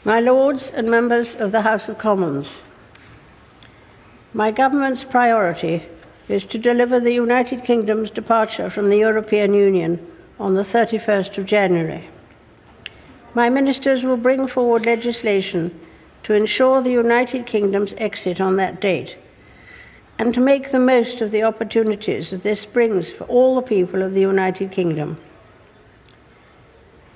My Lords and members of the House of Commons, my government's priority is to deliver the United Kingdom's departure from the European Union on the 31st of January. My ministers will bring forward legislation to ensure the United Kingdom's exit on that date and to make the most of the opportunities that this brings for all the people of the United Kingdom.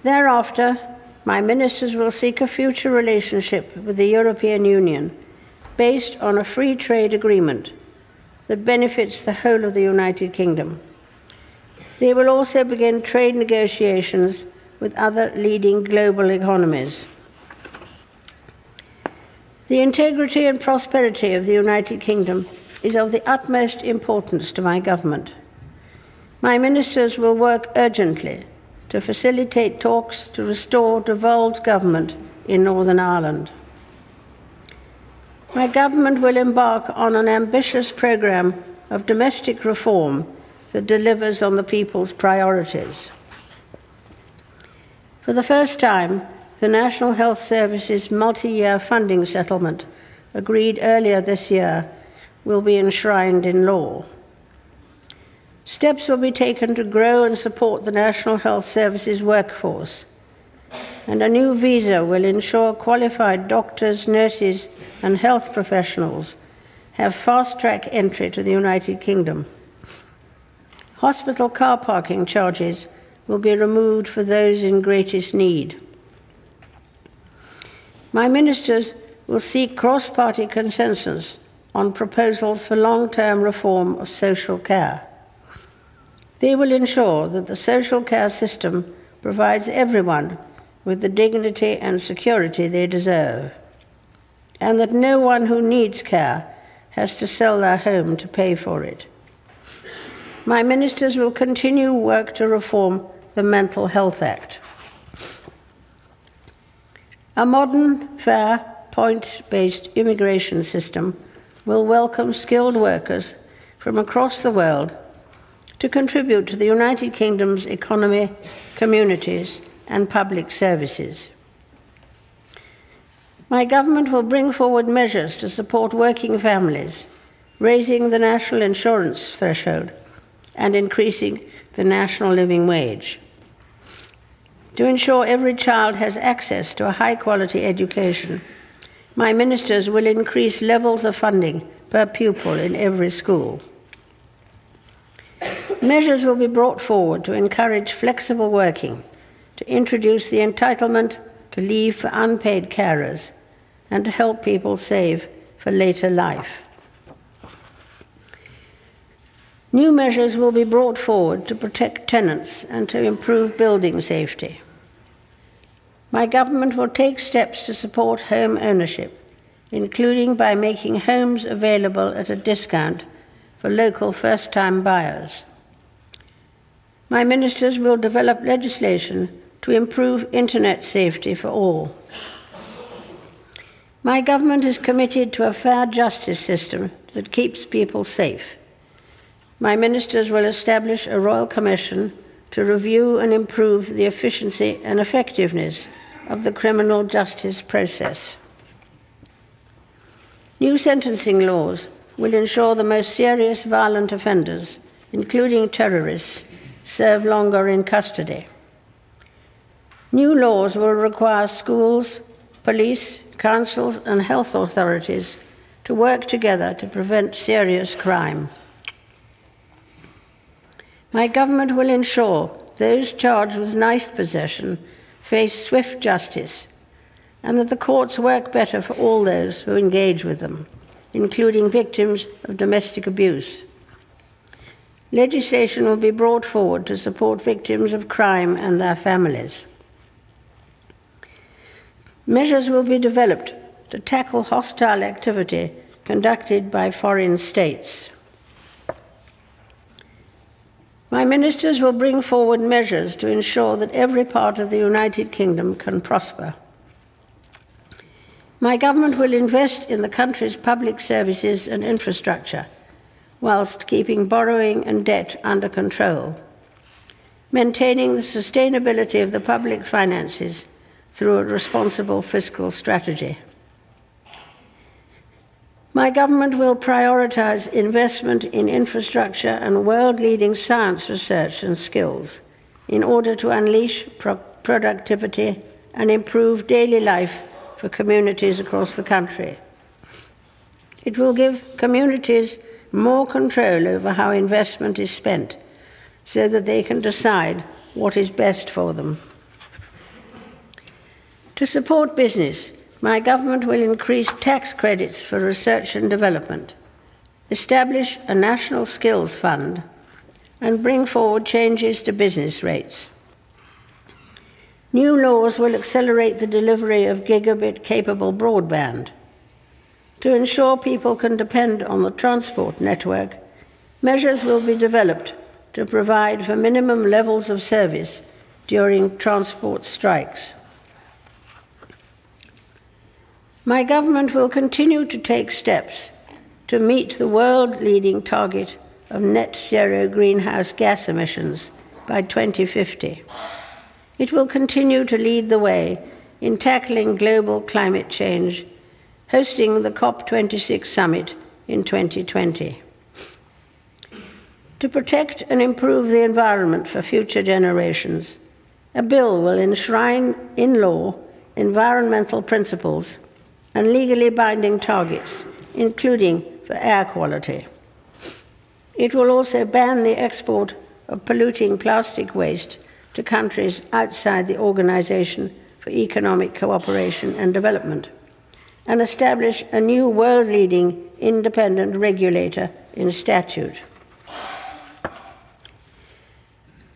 Thereafter, my ministers will seek a future relationship with the European Union based on a free trade agreement that benefits the whole of the United Kingdom. They will also begin trade negotiations with other leading global economies. The integrity and prosperity of the United Kingdom is of the utmost importance to my government. My ministers will work urgently to facilitate talks to restore devolved government in Northern Ireland. My government will embark on an ambitious programme of domestic reform that delivers on the people's priorities. For the first time, the National Health Service's multi-year funding settlement, agreed earlier this year, will be enshrined in law. Steps will be taken to grow and support the National Health Service's workforce, and a new visa will ensure qualified doctors, nurses, and health professionals have fast-track entry to the United Kingdom. Hospital car parking charges will be removed for those in greatest need. My ministers will seek cross-party consensus on proposals for long-term reform of social care. They will ensure that the social care system provides everyone with the dignity and security they deserve, and that no one who needs care has to sell their home to pay for it. My ministers will continue work to reform the Mental Health Act. A modern, fair, point-based immigration system will welcome skilled workers from across the world to contribute to the United Kingdom's economy, communities, and public services. My government will bring forward measures to support working families, raising the national insurance threshold and increasing the national living wage. To ensure every child has access to a high-quality education, my ministers will increase levels of funding per pupil in every school. Measures will be brought forward to encourage flexible working, to introduce the entitlement to leave for unpaid carers, and to help people save for later life. New measures will be brought forward to protect tenants and to improve building safety. My government will take steps to support home ownership, including by making homes available at a discount for local first-time buyers. My ministers will develop legislation to improve internet safety for all. My government is committed to a fair justice system that keeps people safe. My ministers will establish a royal commission to review and improve the efficiency and effectiveness of the criminal justice process. New sentencing laws will ensure the most serious violent offenders, including terrorists, serve longer in custody. New laws will require schools, police, councils, and health authorities to work together to prevent serious crime. My government will ensure those charged with knife possession face swift justice, and that the courts work better for all those who engage with them, including victims of domestic abuse. Legislation will be brought forward to support victims of crime and their families. Measures will be developed to tackle hostile activity conducted by foreign states. My ministers will bring forward measures to ensure that every part of the United Kingdom can prosper. My government will invest in the country's public services and infrastructure, whilst keeping borrowing and debt under control, maintaining the sustainability of the public finances through a responsible fiscal strategy. My government will prioritise investment in infrastructure and world-leading science research and skills in order to unleash productivity and improve daily life for communities across the country. It will give communities more control over how investment is spent so that they can decide what is best for them. To support business, my government will increase tax credits for research and development, establish a national skills fund, and bring forward changes to business rates. New laws will accelerate the delivery of gigabit-capable broadband. To ensure people can depend on the transport network, measures will be developed to provide for minimum levels of service during transport strikes. My government will continue to take steps to meet the world-leading target of net zero greenhouse gas emissions by 2050. It will continue to lead the way in tackling global climate change, hosting the COP26 summit in 2020. To protect and improve the environment for future generations, a bill will enshrine in law environmental principles and legally binding targets, including for air quality. It will also ban the export of polluting plastic waste to countries outside the Organization for Economic Cooperation and Development, and establish a new world-leading independent regulator in statute.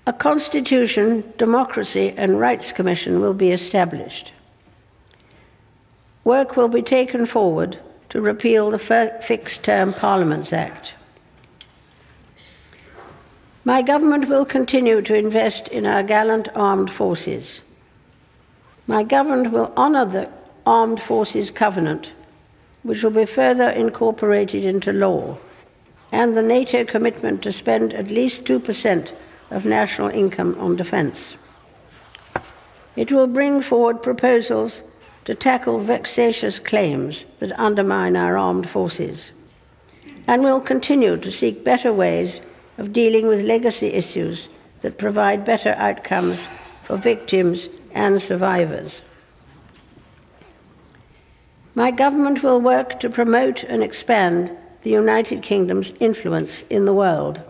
A Constitution, Democracy and Rights Commission will be established. Work will be taken forward to repeal the Fixed-Term Parliaments Act. My government will continue to invest in our gallant armed forces. My government will honour the Armed Forces Covenant, which will be further incorporated into law, and the NATO commitment to spend at least 2% of national income on defence. It will bring forward proposals to tackle vexatious claims that undermine our armed forces, and will continue to seek better ways of dealing with legacy issues that provide better outcomes for victims and survivors. My government will work to promote and expand the United Kingdom's influence in the world.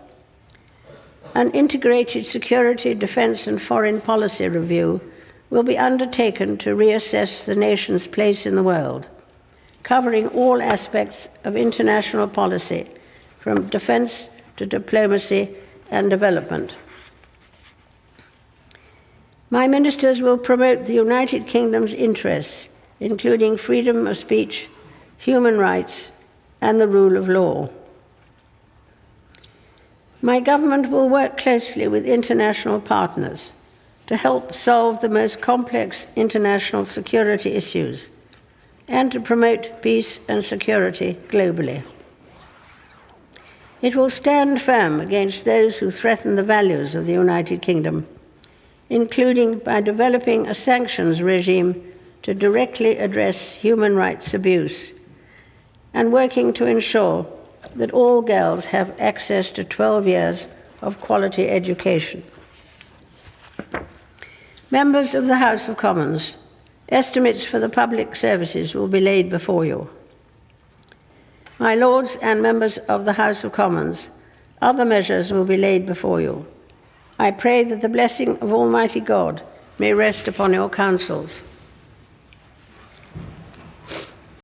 An integrated security, defence and foreign policy review will be undertaken to reassess the nation's place in the world, covering all aspects of international policy, from defence to diplomacy and development. My ministers will promote the United Kingdom's interests, including freedom of speech, human rights, and the rule of law. My government will work closely with international partners to help solve the most complex international security issues and to promote peace and security globally. It will stand firm against those who threaten the values of the United Kingdom, including by developing a sanctions regime to directly address human rights abuse, and working to ensure that all girls have access to 12 years of quality education. Members of the House of Commons, estimates for the public services will be laid before you. My Lords and members of the House of Commons, other measures will be laid before you. I pray that the blessing of Almighty God may rest upon your councils.